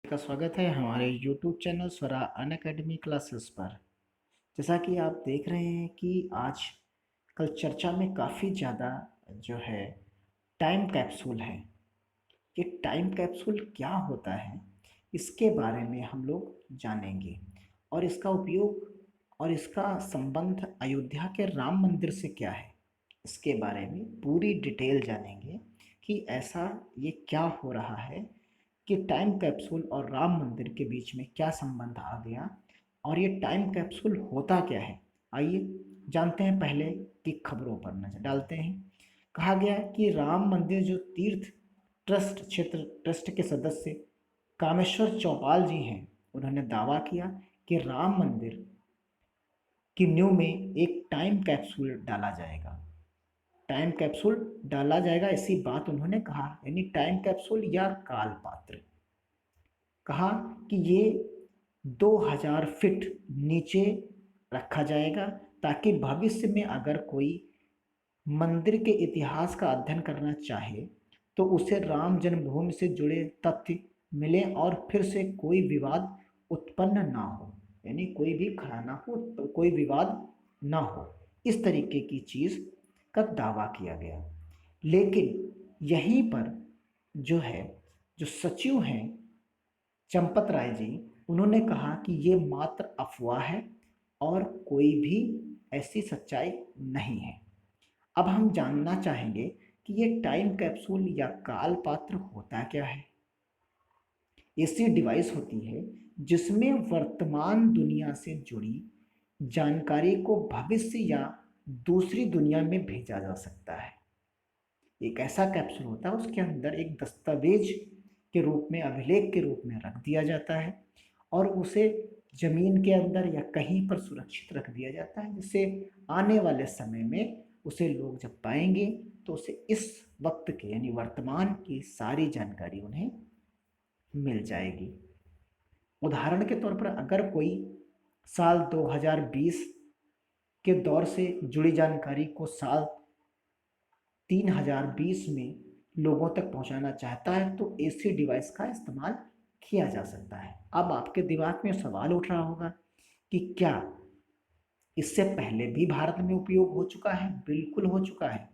का स्वागत है हमारे YouTube चैनल स्वरा अनअकैडमी क्लासेस पर। जैसा कि आप देख रहे हैं कि आज कल चर्चा में काफ़ी ज़्यादा जो है टाइम कैप्सूल है। ये टाइम कैप्सूल क्या होता है, इसके बारे में हम लोग जानेंगे और इसका उपयोग और इसका संबंध अयोध्या के राम मंदिर से क्या है, इसके बारे में पूरी डिटेल जानेंगे कि ऐसा ये क्या हो रहा है कि टाइम कैप्सूल और राम मंदिर के बीच में क्या संबंध आ गया और ये टाइम कैप्सूल होता क्या है। आइए जानते हैं पहले की खबरों पर नजर डालते हैं। कहा गया कि राम मंदिर जो तीर्थ ट्रस्ट क्षेत्र ट्रस्ट के सदस्य कामेश्वर चौपाल जी हैं, उन्होंने दावा किया कि राम मंदिर की नींव में एक टाइम कैप्सूल डाला जाएगा। टाइम कैप्सूल डाला जाएगा ऐसी बात उन्होंने कहा, यानी टाइम कैप्सूल या काल पात्र। कहा कि ये 2000 फीट नीचे रखा जाएगा ताकि भविष्य में अगर कोई मंदिर के इतिहास का अध्ययन करना चाहे तो उसे राम जन्मभूमि से जुड़े तथ्य मिले और फिर से कोई विवाद उत्पन्न ना हो, यानी कोई भी खड़ा ना हो, तो कोई विवाद ना हो, इस तरीके की चीज का दावा किया गया। लेकिन यहीं पर जो है, जो सचिव हैं चंपत राय जी, उन्होंने कहा कि ये मात्र अफवाह है और कोई भी ऐसी सच्चाई नहीं है। अब हम जानना चाहेंगे कि ये टाइम कैप्सूल या काल पात्र होता क्या है। ऐसी डिवाइस होती है जिसमें वर्तमान दुनिया से जुड़ी जानकारी को भविष्य या दूसरी दुनिया में भेजा जा सकता है। एक ऐसा कैप्सूल होता है, उसके अंदर एक दस्तावेज के रूप में, अभिलेख के रूप में रख दिया जाता है और उसे जमीन के अंदर या कहीं पर सुरक्षित रख दिया जाता है, जिससे आने वाले समय में उसे लोग जब पाएंगे तो उसे इस वक्त के यानी वर्तमान की सारी जानकारी उन्हें मिल जाएगी। उदाहरण के तौर पर अगर कोई साल 2020 के दौर से जुड़ी जानकारी को साल 3020 में लोगों तक पहुंचाना चाहता है तो ऐसी डिवाइस का इस्तेमाल किया जा सकता है। अब आपके दिमाग में सवाल उठ रहा होगा कि क्या इससे पहले भी भारत में उपयोग हो चुका है? बिल्कुल हो चुका है।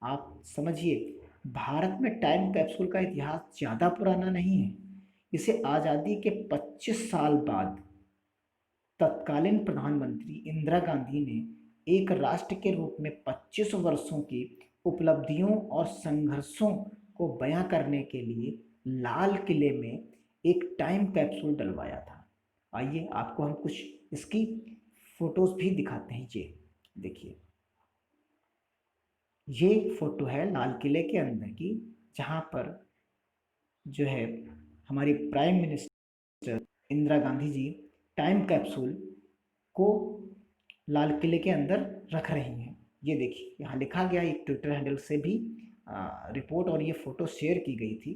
आप समझिए, भारत में टाइम कैप्सूल का इतिहास ज़्यादा पुराना नहीं है। इसे आज़ादी के 25 साल बाद तत्कालीन प्रधानमंत्री इंदिरा गांधी ने एक राष्ट्र के रूप में 25 वर्षों की उपलब्धियों और संघर्षों को बयां करने के लिए लाल किले में एक टाइम कैप्सूल डलवाया था। आइए आपको हम कुछ इसकी फोटोज भी दिखाते हैं। ये देखिए, ये फोटो है लाल किले के अंदर की, जहां पर जो है हमारी prime minister Indira Gandhi ji time capsule को लाल किले के अंदर रख रही हैं। ये देखिए, यहाँ लिखा गया, एक ट्विटर हैंडल से भी रिपोर्ट और ये फोटो शेयर की गई थी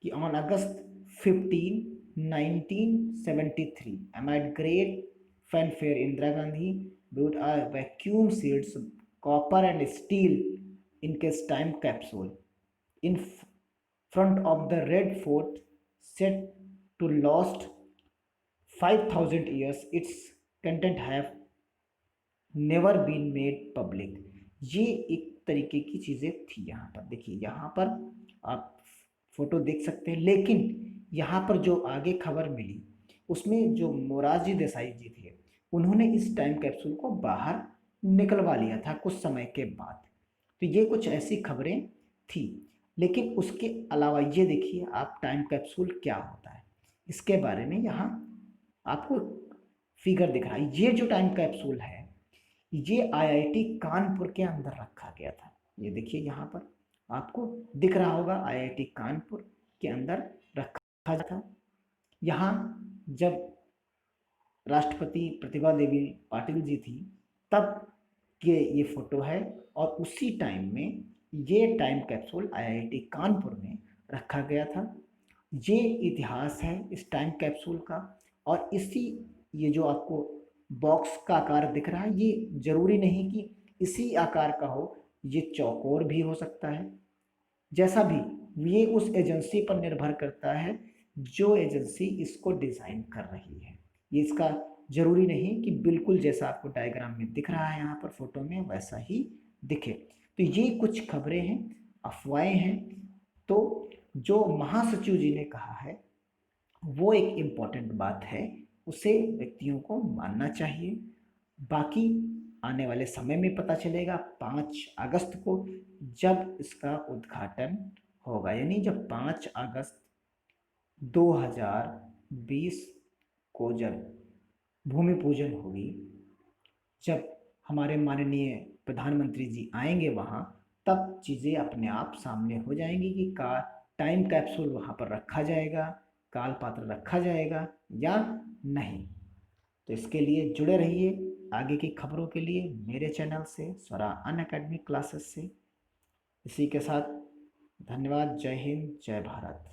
कि on August 15 1973 amid great fanfare Indira Gandhi built a vacuum sealed copper and steel encased time capsule in front of the Red Fort set to last 5000 years. Its content have never been made public. ये एक तरीके की चीज़ें थी। यहाँ पर देखिए, यहाँ पर आप फोटो देख सकते हैं, लेकिन यहाँ पर जो आगे खबर मिली उसमें जो मोरारजी देसाई जी थे, उन्होंने इस टाइम कैप्सूल को बाहर निकलवा लिया था कुछ समय के बाद। तो ये कुछ ऐसी खबरें थी। लेकिन उसके अलावा ये देखिए आप, टाइम कैप्सूल क्या होता है इसके बारे में यहाँ आपको फिगर दिख रहा है। ये जो टाइम कैप्सूल है ये आईआईटी कानपुर के अंदर रखा गया था। ये देखिए, यहाँ पर आपको दिख रहा होगा, आईआईटी कानपुर के अंदर रखा था। यहाँ जब राष्ट्रपति प्रतिभा देवी पाटिल जी थी तब के ये फोटो है और उसी टाइम में ये टाइम कैप्सूल आईआईटी कानपुर में रखा गया था। ये इतिहास है इस टाइम कैप्सूल का। और इसी, ये जो आपको बॉक्स का आकार दिख रहा है, ये जरूरी नहीं कि इसी आकार का हो, ये चौकोर भी हो सकता है। जैसा भी, ये उस एजेंसी पर निर्भर करता है जो एजेंसी इसको डिज़ाइन कर रही है। ये इसका ज़रूरी नहीं कि बिल्कुल जैसा आपको डायग्राम में दिख रहा है यहाँ पर फ़ोटो में वैसा ही दिखे। तो ये कुछ खबरें हैं, अफ़वाहें हैं। तो जो महासचिव जी ने कहा है वो एक इम्पॉर्टेंट बात है, उसे व्यक्तियों को मानना चाहिए। बाकी आने वाले समय में पता चलेगा 5 अगस्त को, जब इसका उद्घाटन होगा, यानी जब 5 अगस्त 2020 को जब भूमि पूजन होगी, जब हमारे माननीय प्रधानमंत्री जी आएंगे वहाँ, तब चीज़ें अपने आप सामने हो जाएंगी कि का टाइम कैप्सूल वहाँ पर रखा जाएगा, काल पात्र रखा जाएगा या नहीं। तो इसके लिए जुड़े रहिए आगे की खबरों के लिए मेरे चैनल से, स्वरा अनअकैडमी क्लासेस से। इसी के साथ धन्यवाद। जय हिंद, जय भारत।